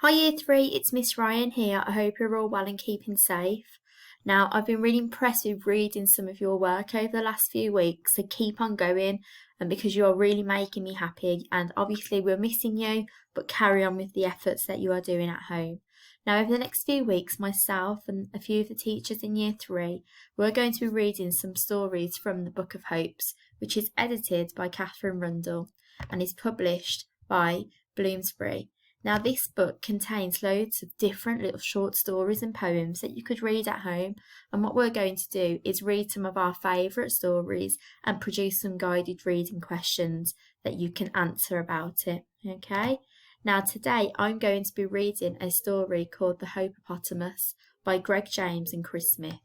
Hi Year 3, it's Miss Ryan here. I hope you're all well and keeping safe. Now, I've been really impressed with reading some of your work over the last few weeks, so keep on going and because you are really making me happy, and obviously we're missing you, but carry on with the efforts that you are doing at home. Now, over the next few weeks, myself and a few of the teachers in Year 3, we're going to be reading some stories from the Book of Hopes, which is edited by Katherine Rundell and is published by Bloomsbury. Now, this book contains loads of different little short stories and poems that you could read at home, and what we're going to do is read some of our favourite stories and produce some guided reading questions that you can answer about it, okay? Now, today I'm going to be reading a story called The Hope-o-potamus by Greg James and Chris Smith.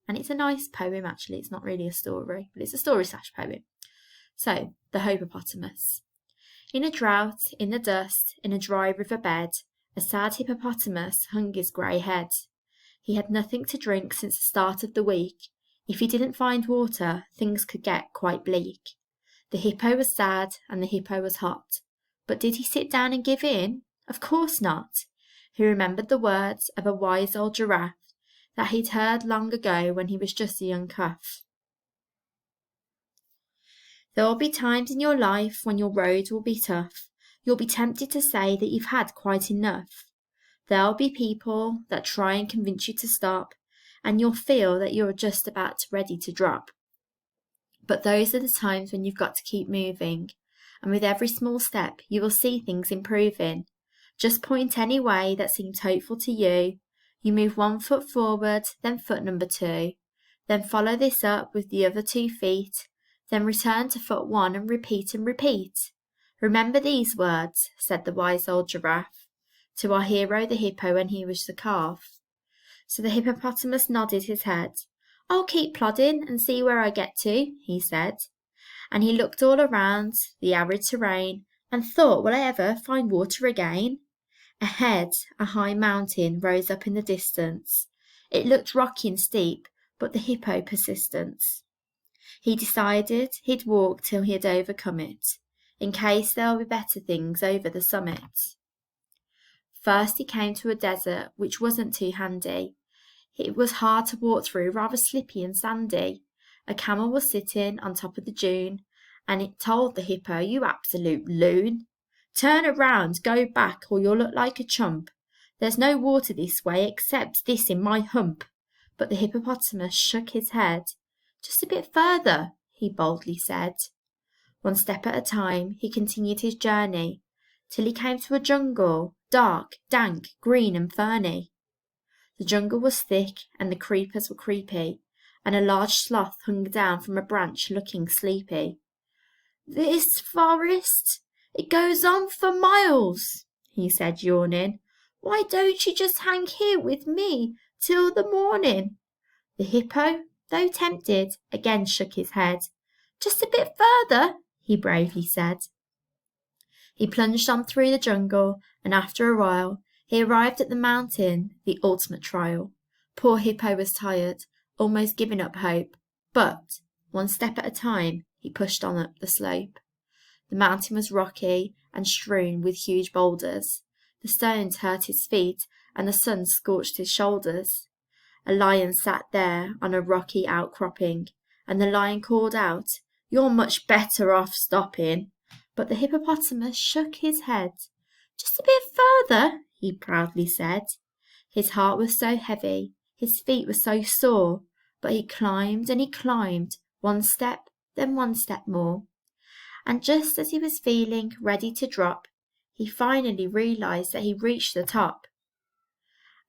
And it's a nice poem, actually. It's not really a story, but it's a story/poem. So, The Hope-o-potamus. In a drought, in the dust, in a dry river bed, a sad hippopotamus hung his grey head. He had nothing to drink since the start of the week. If he didn't find water, things could get quite bleak. The hippo was sad and the hippo was hot. But did he sit down and give in? Of course not. He remembered the words of a wise old giraffe that he'd heard long ago when he was just a young calf. There will be times in your life when your road will be tough. You'll be tempted to say that you've had quite enough. There'll be people that try and convince you to stop, and you'll feel that you're just about ready to drop. But those are the times when you've got to keep moving, and with every small step you will see things improving. Just point any way that seems hopeful to you. You move 1 foot forward, then foot number 2. Then follow this up with the other 2 feet. Then return to foot 1 and repeat and repeat. Remember these words, said the wise old giraffe, to our hero the hippo when he was the calf. So the hippopotamus nodded his head. I'll keep plodding and see where I get to, he said. And he looked all around the arid terrain and thought, will I ever find water again? Ahead, a high mountain rose up in the distance. It looked rocky and steep, but the hippo persistent. He decided he'd walk till he had overcome it, in case there'll be better things over the summit. First he came to a desert which wasn't too handy. It was hard to walk through, rather slippy and sandy. A camel was sitting on top of the dune, and it told the hippo, you absolute loon. Turn around, go back, or you'll look like a chump. There's no water this way except this in my hump. But the hippopotamus shook his head. Just a bit further, he boldly said. 1 step at a time, he continued his journey, till he came to a jungle, dark, dank, green and ferny. The jungle was thick, and the creepers were creepy, and a large sloth hung down from a branch looking sleepy. This forest, it goes on for miles, he said, yawning. Why don't you just hang here with me till the morning? The hippo, though tempted, again shook his head. Just a bit further, he bravely said. He plunged on through the jungle, and after a while he arrived at the mountain, the ultimate trial. Poor hippo was tired, almost giving up hope, but 1 step at a time he pushed on up the slope. The mountain was rocky and strewn with huge boulders. The stones hurt his feet, and the sun scorched his shoulders. A lion sat there on a rocky outcropping, and the lion called out, You're much better off stopping. But the hippopotamus shook his head. Just a bit further, he proudly said. His heart was so heavy, his feet were so sore, but he climbed and he climbed, 1 step, then 1 step more. And just as he was feeling ready to drop, he finally realised that he reached the top.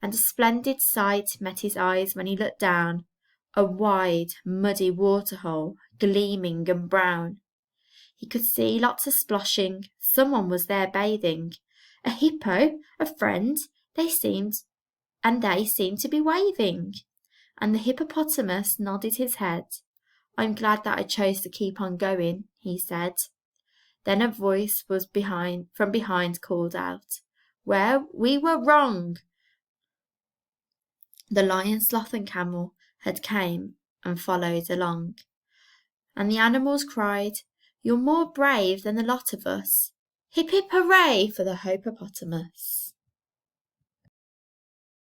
And a splendid sight met his eyes when he looked down, a wide, muddy waterhole, gleaming and brown. He could see lots of splashing, someone was there bathing. A hippo, a friend, they seemed to be waving. And the hippopotamus nodded his head. I'm glad that I chose to keep on going, he said. Then a voice from behind called out, we were wrong. The lion, sloth and camel had came and followed along. And the animals cried, You're more brave than the lot of us. Hip hip hooray for the Hope-o-potamus.